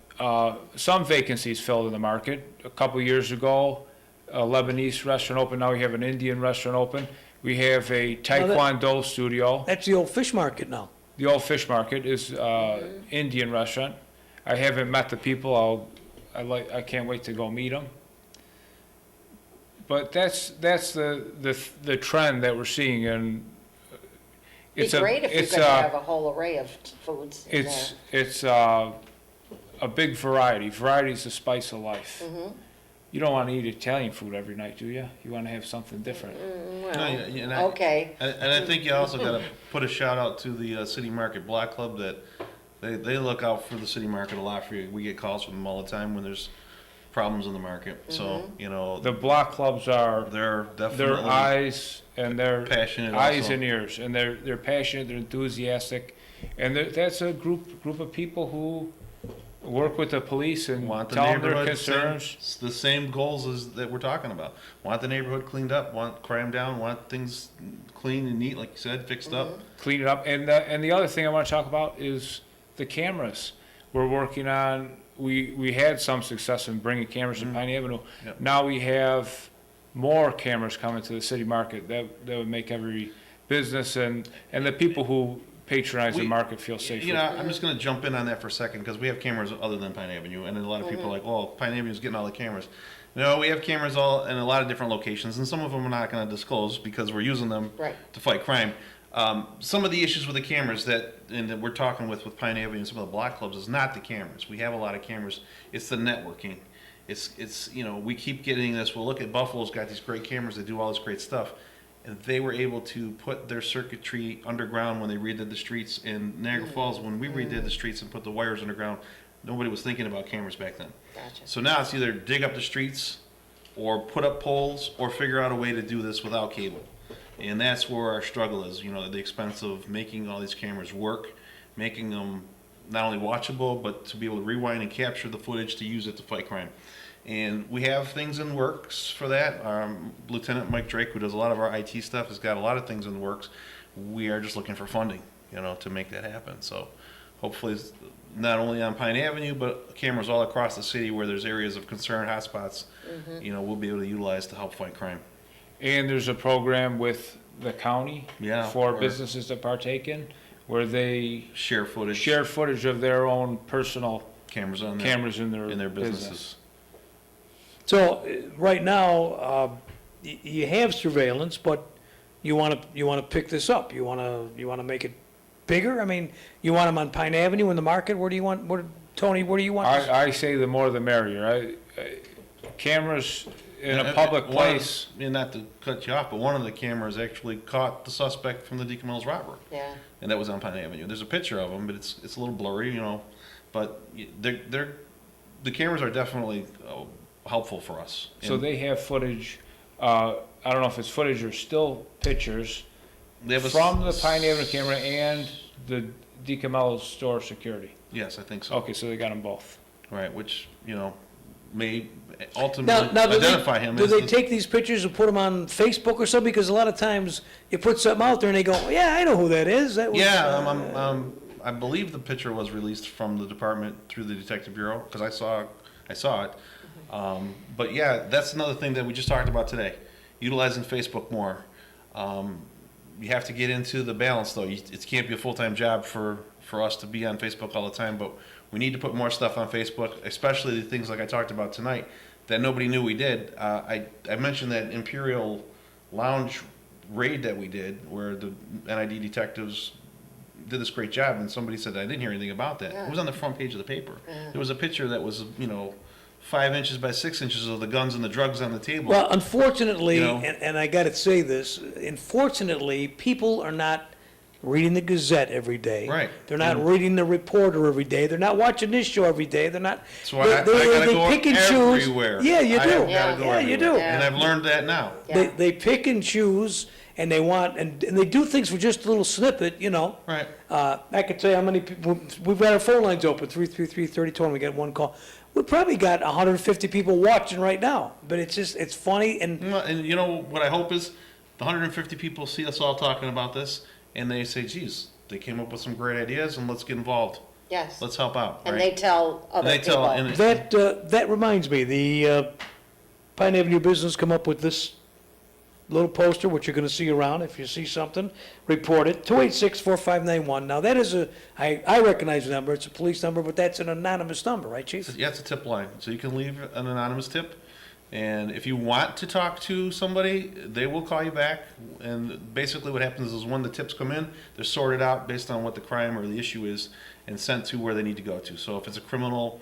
some vacancies filled in the market. A couple years ago, a Lebanese restaurant open, now we have an Indian restaurant open. We have a Taekwondo studio. That's the old fish market now. The old fish market is Indian restaurant. I haven't met the people, I can't wait to go meet them. But that's the trend that we're seeing, and It'd be great if you could have a whole array of foods in there. It's a big variety. Variety is the spice of life. You don't want to eat Italian food every night, do you? You want to have something different. Okay. And I think you also got to put a shout out to the City Market Block Club that they look out for the city market a lot for you. We get calls from them all the time when there's problems in the market. So, you know. The block clubs are they're definitely their eyes and their passionate eyes also. and ears, and they're passionate, they're enthusiastic, and that's a group of people who work with the police and Want the tell them their neighborhood concerns. the same goals as that we're talking about. Want the neighborhood cleaned up, want crime down, want things clean and neat, like you said, fixed up. Clean it up. And the other thing I want to talk about is the cameras. We're working on, we had some success in bringing cameras to Pine Avenue. Yep. Now we have more cameras coming to the city market. That would make every business and the people who patronize the market feel safer. You know, I'm just going to jump in on that for a second because we have cameras other than Pine Avenue, and a lot of people are like, "Oh, Pine Avenue's getting all the cameras." No, we have cameras all in a lot of different locations, and some of them we're not going to disclose because we're using them to fight crime. Some of the issues with the cameras that we're talking with Pine Avenue and some of the block clubs is not the cameras. We have a lot of cameras. It's the networking. It's you know, we keep getting this. Well, look at Buffalo's got these great cameras that do all this great stuff. And they were able to put their circuitry underground when they redid the streets in Niagara Falls. When we redid the streets and put the wires underground, nobody was thinking about cameras back then. Gotcha. So now it's either dig up the streets or put up poles or figure out a way to do this without cable. And that's where our struggle is, you know, the expense of making all these cameras work, making them not only watchable, but to be able to rewind and capture the footage to use it to fight crime. And we have things in works for that. Lieutenant Mike Drake, who does a lot of our IT stuff, has got a lot of things in the works. We are just looking for funding, you know, to make that happen. So hopefully it's not only on Pine Avenue, but cameras all across the city where there's areas of concern, hotspots, you know, we'll be able to utilize to help fight crime. And there's a program with the county for businesses to partake in where they share footage of their own personal cameras in their businesses. business. So right now, you have surveillance, but you want to pick this up. You want to make it bigger. I mean, you want them on Pine Avenue in the market. Where do you want? Tony? Where do you want? I say the more the merrier. Cameras in a public place. And not to cut you off, but one of the cameras actually caught the suspect from the Deacon Mills robbery. Yeah. And that was on Pine Avenue. There's a picture of him, but it's a little blurry, you know. But the cameras are definitely helpful for us. So they have footage. I don't know if it's footage or still pictures from the Pine Avenue camera and the DeCamello's store security. Yes, I think so. Okay, so they got them both. Right, which, you know, may ultimately now identify him. Do they take these pictures and put them on Facebook or something? Because a lot of times you put something out there and they go, yeah, I know who that is. That was, I believe the picture was released from the department through the Detective Bureau because I saw it. But yeah, that's another thing that we just talked about today, utilizing Facebook more. You have to get into the balance though. It can't be a full-time job for us to be on Facebook all the time, but we need to put more stuff on Facebook, especially the things like I talked about tonight that nobody knew we did. I mentioned that Imperial Lounge raid that we did where the NID detectives did this great job, and somebody said, I didn't hear anything about that. It was on the front page of the paper. There was a picture that was, you know, 5 inches by 6 inches of the guns and the drugs on the table. Well, unfortunately, You know? and I got to say this, unfortunately, people are not reading the Gazette every day. Right. They're not reading the Reporter every day. They're not watching this show every day. They're not. So I gotta go pick and choose. everywhere. Yeah, you do. Gotta go Yeah, you everywhere. do. And I've learned that now. Yeah. They pick and choose, and they want, and they do things for just a little snippet, you know. Right. I could tell you how many people, we've got our phone lines open, 333-3020, we got one call. we probably got 150 people watching right now, but it's funny and And you know what I hope is the 150 people see us all talking about this, and they say, geez, they came up with some great ideas, and let's get involved. Yes. Let's help out. And right? they tell other They people. tell- and- that reminds me, the Pine Avenue Business come up with this little poster, which you're going to see around. If you see something, report it. 286-4591. Now, that is I recognize the number. It's a police number, but that's an anonymous number, right, Chief? Yeah, it's a tip line, so you can leave an anonymous tip, and if you want to talk to somebody, they will call you back. And basically, what happens is when the tips come in, they're sorted out based on what the crime or the issue is, and sent to where they need to go to. So if it's a criminal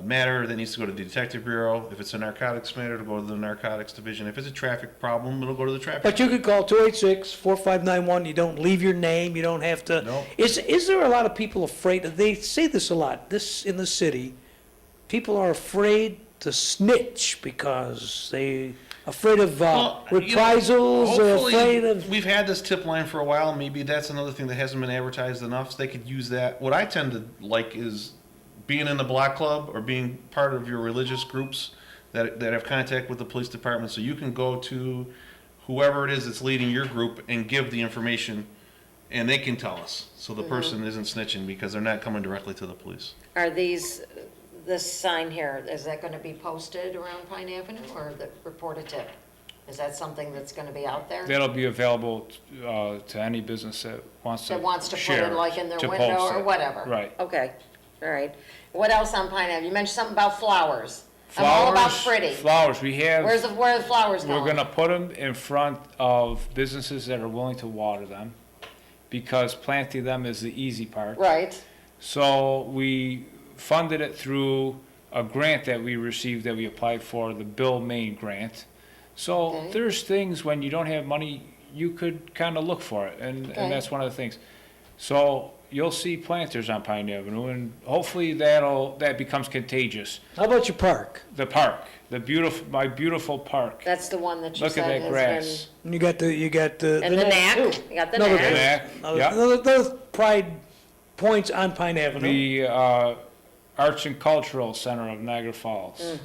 matter, that needs to go to the detective bureau. If it's a narcotics matter, to go to the narcotics division. If it's a traffic problem, it'll go to the traffic. But you could call 286-4591. You don't leave your name. You don't have to. No. Is there a lot of people afraid? They say this a lot. This in the city, people are afraid to snitch because they afraid of reprisals. Or hopefully, afraid of. we've had this tip line for a while. Maybe that's another thing that hasn't been advertised enough, so they could use that. What I tend to like is being in the block club or being part of your religious groups that have contact with the police department, so you can go to whoever it is that's leading your group and give the information, and they can tell us, so the person isn't snitching because they're not coming directly to the police. Are these, this sign here, is that going to be posted around Pine Avenue or the report a tip? Is that something that's going to be out there? That'll be available to any business that wants to That wants to put share it like in their to window post or it. whatever? Right. Okay, all right. What else on Pine Avenue? You mentioned something about flowers. I'm all about pretty. Flowers, we have. Where are the flowers We're going? gonna put them in front of businesses that are willing to water them, because planting them is the easy part. Right, So we funded it through a grant that we received that we applied for, the Bill Maine grant. So Okay. there's things when you don't have money, you could kind of look for it, and Okay. that's one of the things. So you'll see planters on Pine Avenue, and hopefully that becomes contagious. How about your park? The park, my beautiful park. that's the one that you Look at said that has grass. been. You got the And the knack, too. you got the No, the knack. Knack, yeah. Those pride points on Pine Avenue. The Arts and Cultural Center of Niagara Falls.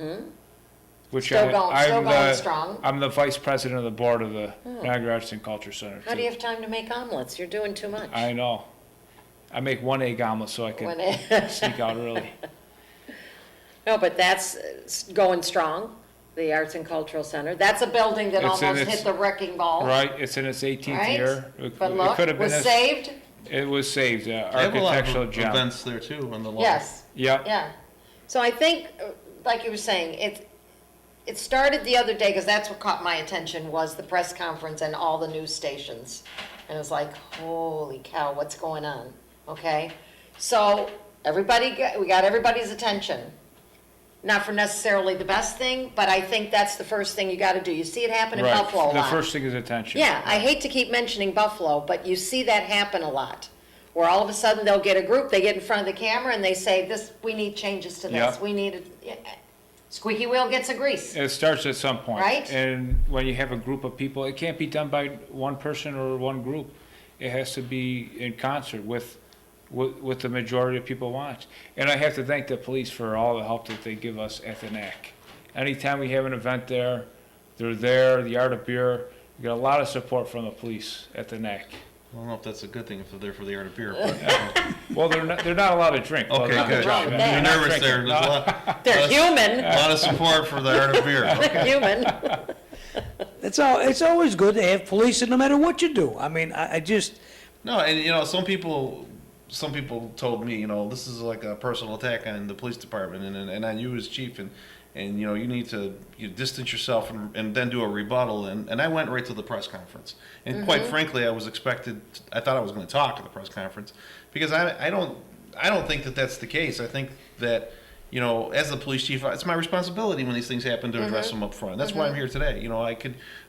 Which Still I'm going the- strong. I'm the vice president of the board of the Niagara Arts and Culture Center. How do you too. have time to make omelets? You're doing too much. I know. I make one egg omelet so I can When- sneak out early. No, but that's going strong, the Arts and Cultural Center. That's a building that It's in almost its- hit the wrecking ball. Right, it's in its 18th Right? year. But look, could have been was as- saved? It was saved, They have a lot architectural of gem. events there too on the lawn. Yes, Yep, yeah. So I think, like you were saying, it started the other day, because that's what caught my attention, was the press conference and all the news stations. And it was like, holy cow, what's going on? Okay? So we got everybody's attention. Not for necessarily the best thing, but I think that's the first thing you got to do. You see it happen in right. Buffalo a The lot. first thing is attention. Yeah, I hate to keep mentioning Buffalo, but you see that happen a lot. Where all of a sudden they'll get a group, they get in front of the camera and they say, we need changes to this. Yeah. We need it. Squeaky wheel gets a grease. It starts at some point. Right? And when you have a group of people, it can't be done by one person or one group. It has to be in concert with the majority of people want. And I have to thank the police for all the help that they give us at the NAC. Anytime we have an event there, they're there, the Art of Beer, we get a lot of support from the police at the NAC. I don't know if that's a good thing if they're there for the art of beer. But, Well, they're not allowed to drink. Well, okay, not good. wrong with You're that. nervous there. drinking. There's a lot, They're human. a lot of support for the art of beer. They're human. It's always good to have police, no matter what you do. I mean, I just No, and some people told me, this is like a personal attack on the police department and on you as chief, and you need to distance yourself and then do a rebuttal, and I went right to the press conference, and quite frankly, I thought I was going to talk at the press conference, because I don't think that that's the case. I think that as the police chief, it's my responsibility when these things happen to address them up front. That's why I'm here today.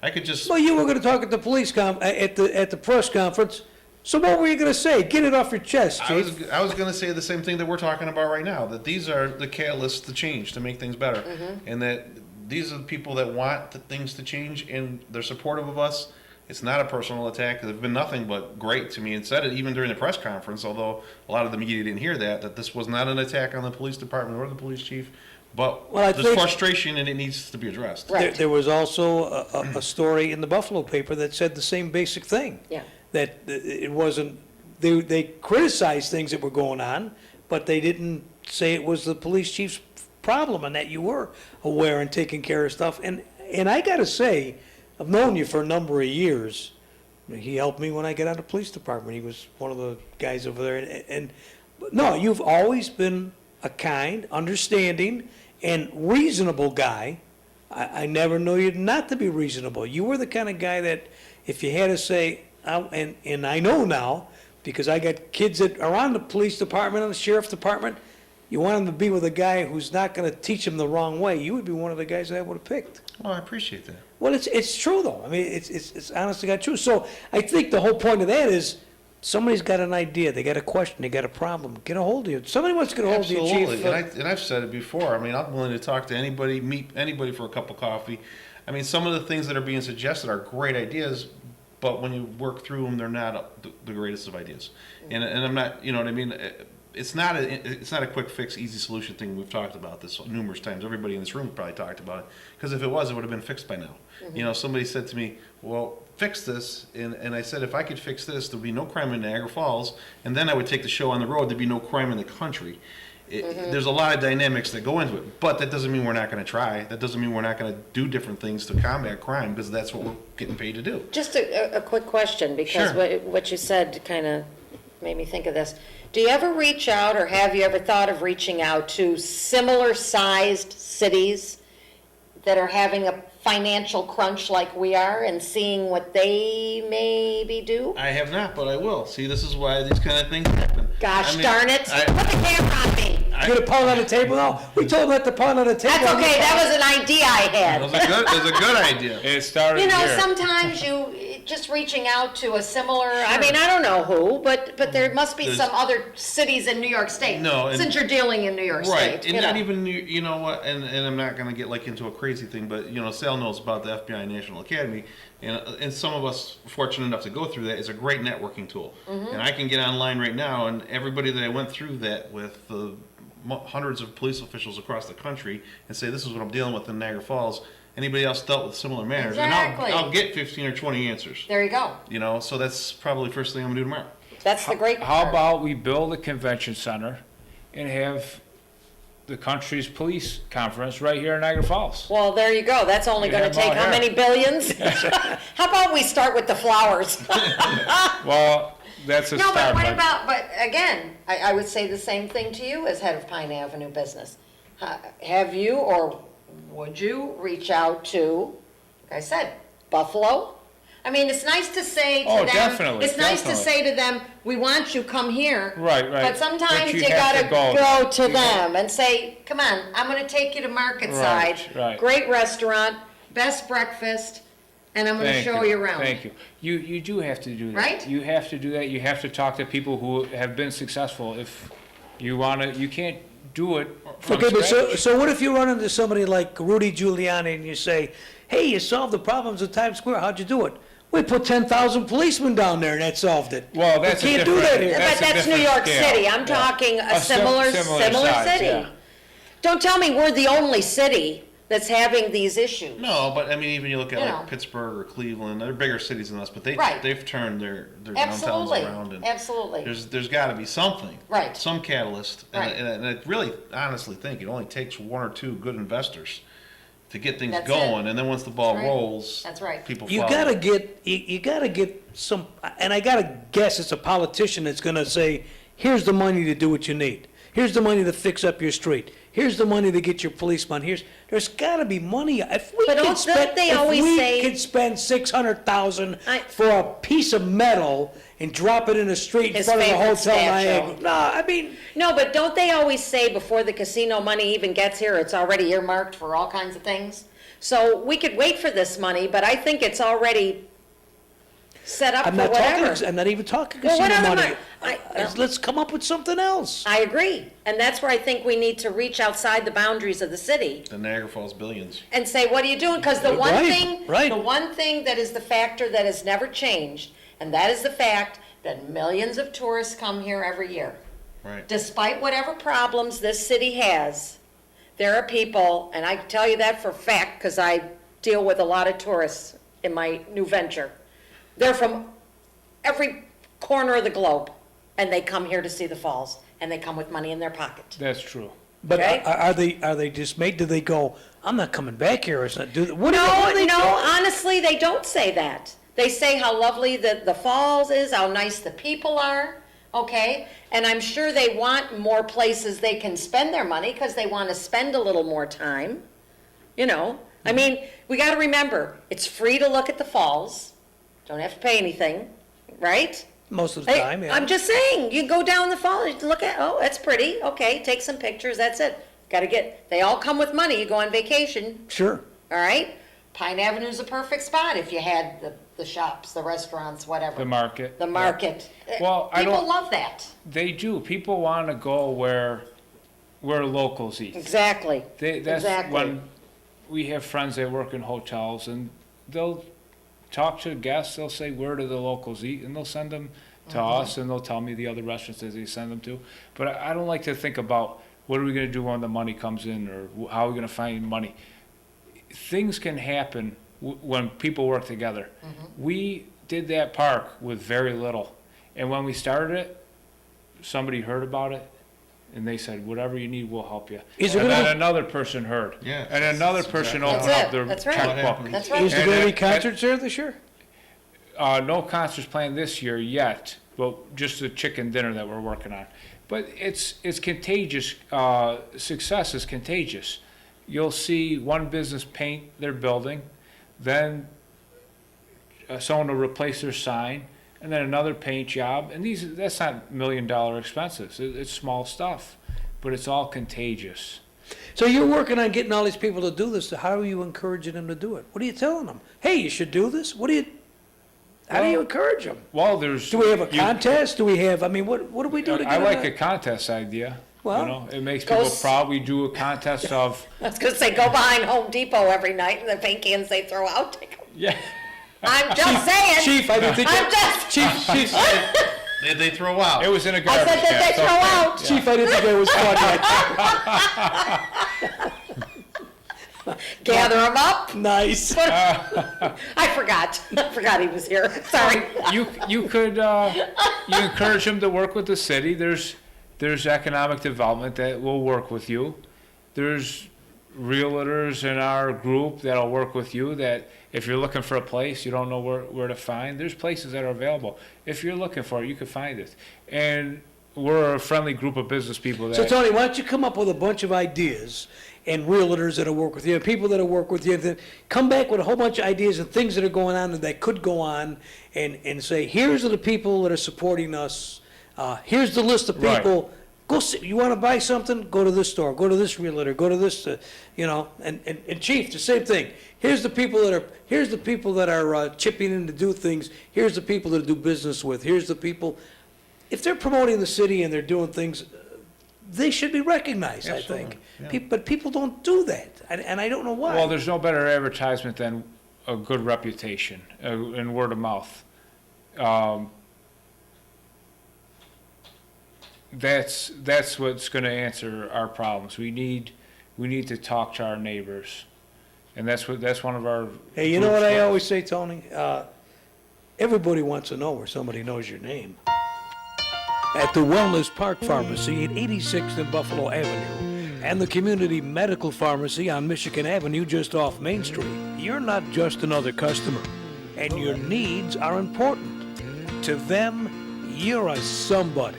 I could just. well, you were going to talk at the at the press conference. So what were you going to say? Get it off your chest, Chief. I was going to say the same thing that we're talking about right now, that these are the catalysts to change, to make things better. And that these are the people that want things to change, and they're supportive of us. It's not a personal attack. They've been nothing but great to me, and said it even during the press conference, although a lot of the media didn't hear that this was not an attack on the police department or the police chief. But Well, I there's think- frustration and it needs to be addressed. Right. There was also a story in the Buffalo paper that said the same basic thing. Yeah. That it wasn't, they criticized things that were going on, but they didn't say it was the police chief's problem and that you were aware and taking care of stuff. And I gotta say, I've known you for a number of years. He helped me when I got out of the police department. He was one of the guys over there. No, you've always been a kind, understanding, and reasonable guy. I never knew you not to be reasonable. You were the kind of guy that if you had to say, and I know now, because I got kids that are on the police department, on the sheriff's department, you want them to be with a guy who's not going to teach them the wrong way. You would be one of the guys that I would have picked. Well, I appreciate that. Well, it's true though. I mean, it's honestly got true. So I think the whole point of that is somebody's got an idea, they got a question, they got a problem. Get a hold of you. Somebody wants to get a hold of you, Absolutely, Chief. and I've said it before. I mean, I'm willing to talk to anybody, meet anybody for a cup of coffee. I mean, some of the things that are being suggested are great ideas, but when you work through them, they're not the greatest of ideas. And I'm not, you know what I mean? It's not a quick fix, easy solution thing. We've talked about this numerous times. Everybody in this room probably talked about it. Because if it was, it would have been fixed by now. You know, somebody said to me, well, fix this. And I said, if I could fix this, there'd be no crime in Niagara Falls. And then I would take the show on the road. There'd be no crime in the country. There's a lot of dynamics that go into it. But that doesn't mean we're not going to try. That doesn't mean we're not going to do different things to combat crime, because that's what we're getting paid to do. Just a quick question, because Sure. what you said kind of made me think of this. Do you ever reach out, or have you ever thought of reaching out to similar-sized cities that are having a financial crunch like we are, and seeing what they maybe do? I have not, but I will. See, this is why these kind of things happen. Gosh I mean, darn it, put the camera on me. You gonna pound on the table now? We told him not to pound on the table. That's okay, that was an idea I It was had. a good idea. It started You know, here. sometimes just reaching out to a similar, I mean, I don't know who, but there must be There's- some other cities in New York State. No, and- Since you're dealing in New York Right, State, and you not know. even, you know what, and I'm not gonna get like into a crazy thing, but, you know, Sal knows about the FBI National Academy, and some of us fortunate enough to go through that is a great networking tool. And I can get online right now, and everybody that I went through that with, hundreds of police officials across the country, and say, this is what I'm dealing with in Niagara Falls, anybody else dealt with similar matters, Exactly. and I'll get 15 or 20 answers, There you go. you know, so that's probably the first thing I'm gonna do tomorrow. That's the great How part. about we build a convention center and have the country's police conference right here in Niagara Falls? Well, there you go. That's only You gonna have 'em take all how here. many billions? How about we start with the flowers? Well, that's a No, but start. what about, but again, I would say the same thing to you as head of Pine Avenue Business. Have you, or would you reach out to, like I said, Buffalo? I mean, it's nice to say to Oh, them. definitely, It's nice to definitely. say to them, we want you, come here. Right, right. But sometimes But you you have gotta to go. go to You got- them and say, come on, I'm gonna take you to Market Right, Side. right. Great restaurant, best breakfast, and I'm gonna Thank show you around. Thank you. You do have to do that. Right? You have to do that. You have to talk to people who have been successful. If you want to, you can't do it from Okay, but scratch. so what if you run into somebody like Rudy Giuliani and you say, hey, you solved the problems of Times Square, how'd you do it? We put 10,000 policemen down there and that solved it. Well, that's We a can't do different- that here. That's But a that's New different York scale. City. I'm Yeah. talking a similar similar size, city. yeah. Don't tell me we're the only city that's having these issues. No, but I mean, even you look at You like know. Pittsburgh or Cleveland, they're bigger cities than us, but Right. they've turned their downtowns Absolutely, around, and absolutely. there's got to be something, Right. Some catalyst, Right. and I really honestly think it only takes one or two good investors to get things That's going, it. and then once the ball That's right. rolls, That's right. people You follow. gotta get some, and I gotta guess it's a politician that's gonna say, here's the money to do what you need. Here's the money to fix up your street. Here's the money to get your policeman. There's gotta be money. If we But could don't spend, they always if we say- could spend 600,000 I- for a piece of metal and drop it in the street in His front of the favorite Hotel statue. Niagara. No, I mean, No, but don't they always say before the casino money even gets here, it's already earmarked for all kinds of things? So we could wait for this money, but I think it's already set up I'm for not whatever. talking, I'm not even talking Well, what casino other money. mon- Let's come up with something else. I agree, and that's where I think we need to reach outside the boundaries of the city the Niagara Falls billions. and say, what are you doing? Because the one Right, thing, right. the one thing that is the factor that has never changed, and that is the fact that millions of tourists come here every year. Right. Despite whatever problems this city has, there are people, and I can tell you that for a fact, because I deal with a lot of tourists in my new venture. They're from every corner of the globe, and they come here to see the falls, and they come with money in their pocket. That's true. But Okay. are they dismayed? Do they go, I'm not coming back here, or something? What do they No, do? honestly, they don't say that. They say how lovely the falls is, how nice the people are, okay? And I'm sure they want more places they can spend their money, because they want to spend a little more time, you know? I mean, we got to remember, it's free to look at the falls, don't have to pay anything, right? Most of the Hey, time, yeah. I'm just saying, you go down the fall, you look at, oh, that's pretty, okay, take some pictures, that's it. They all come with money, you go on vacation, Sure. all right? Pine Avenue's a perfect spot if you had the shops, the restaurants, whatever. The market. The market. Well, I People don't- love that. They do. People want to go where locals eat. Exactly. That's Exactly. when we have friends that work in hotels, and they'll talk to guests. They'll say, where do the locals eat? And they'll send them to us, and they'll tell me the other restaurants that they send them to. But I don't like to think about what are we going to do when the money comes in, or how are we going to find money. Things can happen when people work together. We did that park with very little. And when we started it, somebody heard about it, and they said, whatever you need, we'll help you. Is there And gonna then be- another person heard. Yeah, And another that's person exactly- opened That's up it. their That's right. checkbook. That's right. Is there And going to be that- concerts there this year? No concerts planned this year yet, but just the chicken dinner that we're working on. But it's contagious. Success is contagious. You'll see one business paint their building, then someone will replace their sign, and then another paint job. And that's not $1 million expenses. It's small stuff, but it's all contagious. So you're working on getting all these people to do this. So how are you encouraging them to do it? What are you telling them? Hey, you should do this. How do you Well, encourage them? Well, there's. Do we have a you- contest? Do we have? I mean, what do we do to get? I them like to- a contest idea. Well, you know, it makes go people s- proud. We do a contest of. I was gonna say, go behind Home Depot every night and the paint cans they throw out, take 'em. Yeah. I'm just saying. Chief, I didn't think. I'm just, Chief, They throw out. It was in a I garbage said that they can. throw out. Chief, I didn't think that was funny. Gather them up. Nice. I forgot he was here, sorry. You could you encourage them to work with the city. There's economic development that will work with you. There's realtors in our group that'll work with you, that if you're looking for a place you don't know where to find, there's places that are available. If you're looking for it, you can find it. And we're a friendly group of business people that. So Tony, why don't you come up with a bunch of ideas and realtors that'll work with you, and people that'll work with you, and then come back with a whole bunch of ideas and things that are going on and that could go on, and say, here's the people that are supporting us. Here's the list of Right. people. Go see, you want to buy something? Go to this store. Go to this realtor. Go to this, and Chief, the same thing. Here's the people that are chipping in to do things. Here's the people that do business with. Here's the people. If they're promoting the city and they're doing things, they should be recognized, I think. But people don't do that, and I don't know why. Well, there's no better advertisement than a good reputation and word of mouth. That's what's going to answer our problems. We need to talk to our neighbors, and that's one of our. Hey, you know what I groups. always say, Tony? Everybody wants to know where somebody knows your name. At the Wellness Park Pharmacy at 86th and Buffalo Avenue, and the Community Medical Pharmacy on Michigan Avenue just off Main Street, you're not just another customer, and your needs are important. To them, you're a somebody.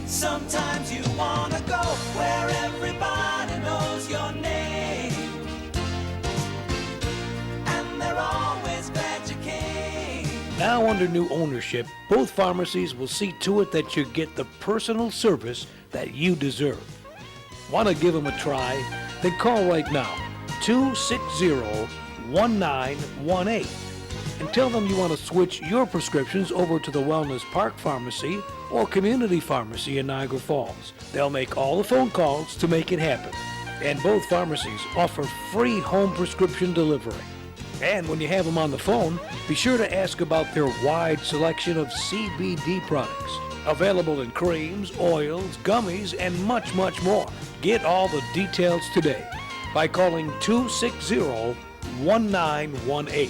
Sometimes you wanna go where everybody knows your name, and they're always glad you came. Now under new ownership, both pharmacies will see to it that you get the personal service that you deserve. Want to give them a try? Then call right now, 260-1918, and tell them you want to switch your prescriptions over to the Wellness Park Pharmacy or Community Pharmacy in Niagara Falls. They'll make all the phone calls to make it happen. And both pharmacies offer free home prescription delivery. And when you have them on the phone, be sure to ask about their wide selection of CBD products. Available in creams, oils, gummies, and much, much more. Get all the details today by calling 260-1918.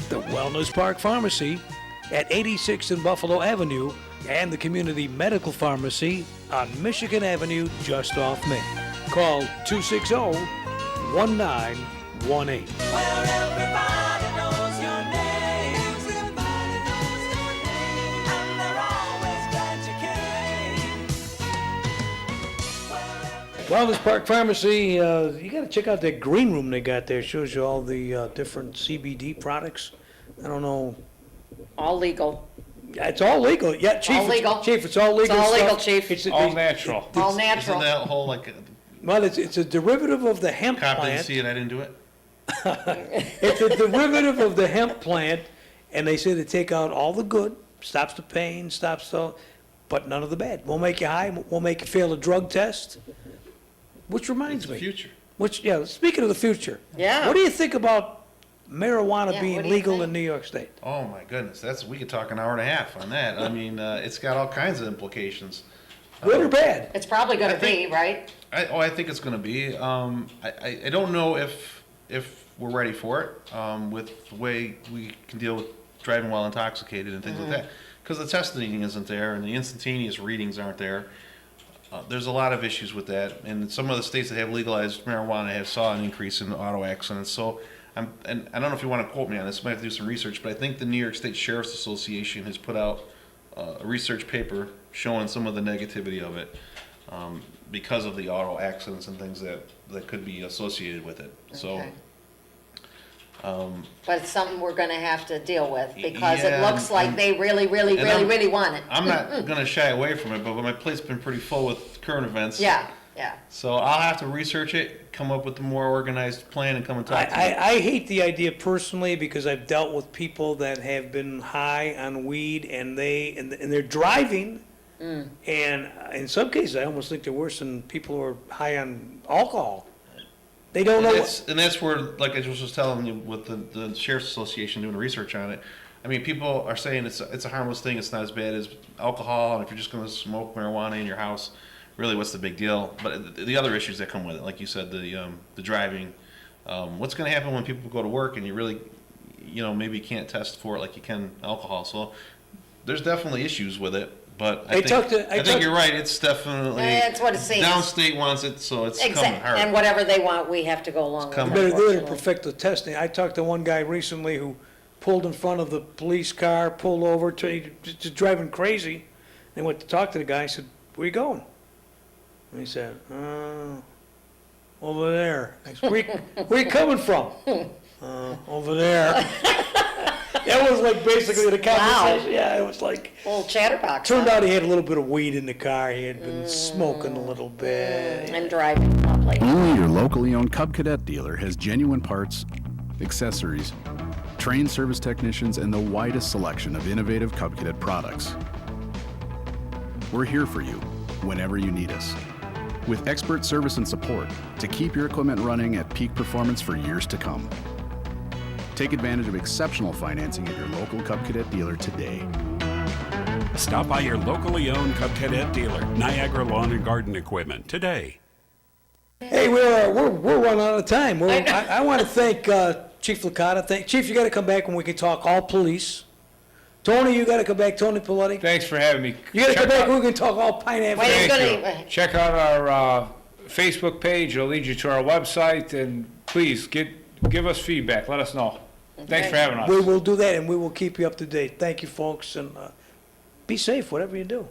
The Wellness Park Pharmacy at 86th and Buffalo Avenue and the Community Medical Pharmacy on Michigan Avenue just off Main. Call 260-1918. Where everybody knows your name. Everybody knows your name. And they're always glad you came. Wellness Park Pharmacy, you got to check out that green room they got there. Shows you all the different CBD products. I don't know. All legal. Yeah, it's all legal. Yeah, Chief. All legal. Chief, it's all legal It's all stuff. legal, Chief. It's, All natural. All Isn't natural. that whole like well, it's a derivative of the hemp cop didn't plant. see it, I didn't do it? It's a derivative of the hemp plant, and they say they take out all the good, stops the pain, stops the, but none of the bad. Won't make you high, won't make you fail a drug test. Which reminds It's the me, future. speaking of the future. Yeah. What do you think about marijuana Yeah, being what do you legal think? in New York State? Oh my goodness, we could talk an hour and a half on that. I mean, it's got all kinds of implications. Good or bad? It's probably gonna I think- be, right? I think it's going to be. I don't know if we're ready for it with the way we can deal with driving while intoxicated and things like that. Because the testing isn't there and the instantaneous readings aren't there. There's a lot of issues with that. And some of the states that have legalized marijuana have saw an increase in auto accidents. So, and I don't know if you want to quote me on this. I might have to do some research. But I think the New York State Sheriff's Association has put out a research paper showing some of the negativity of it. Because of the auto accidents and things that could be associated with it. So, Okay. But it's something we're gonna have to deal with because it Yeah, looks like and- they really, really, and really, I'm- really want it. I'm not going to shy away from it, but my plate's been pretty full with current events. Yeah, yeah. So I'll have to research it, come up with a more organized plan, and come and talk to you. I hate the idea personally because I've dealt with people that have been high on weed and they're driving. And in some cases, I almost think they're worse than people who are high on alcohol. They don't know. And that's where, like I was just telling you, with the Sheriff's Association doing research on it. I mean, people are saying it's a harmless thing. It's not as bad as alcohol. And if you're just going to smoke marijuana in your house, really, what's the big deal? But the other issues that come with it, like you said, the driving. What's going to happen when people go to work and you really, maybe can't test for it like you can alcohol? So there's definitely issues with it. But I think you're right. It's definitely It's what it seems. downstate wants it, so it's coming Exactly. hard. And whatever they want, we have to go along with. coming. They're to unfortunately. perfect the testing. I talked to one guy recently who pulled in front of the police car, pulled over, just driving crazy. They went to talk to the guy. I said, "Where you going?" And he said, "Over there." I said, where you coming from?" Over there. That was like basically the conversation. Yeah, it was like. Little chatterbox. Turned huh? out he had a little bit of weed in the car. He had been smoking a little bit. And driving probably. Only your locally owned Cub Cadet dealer has genuine parts, accessories, trained service technicians, and the widest selection of innovative Cub Cadet products. We're here for you whenever you need us, with expert service and support to keep your equipment running at peak performance for years to come. Take advantage of exceptional financing at your local Cub Cadet dealer today. Stop by your locally owned Cub Cadet dealer, Niagara Lawn and Garden Equipment, today. Hey, we're running out of time. I want to thank Chief Licata. Chief, you got to come back when we can talk all police. Tony, you got to come back. Tony Piletti. Thanks for having me. You got to come Check back out- when we can talk all Pine Avenue. Wait, Thank you. Check out our Facebook page. It'll lead you to our website. And please give us feedback. Let us know. Thanks for having us. We will do that, and we will keep you up to date. Thank you, folks, and be safe, whatever you do.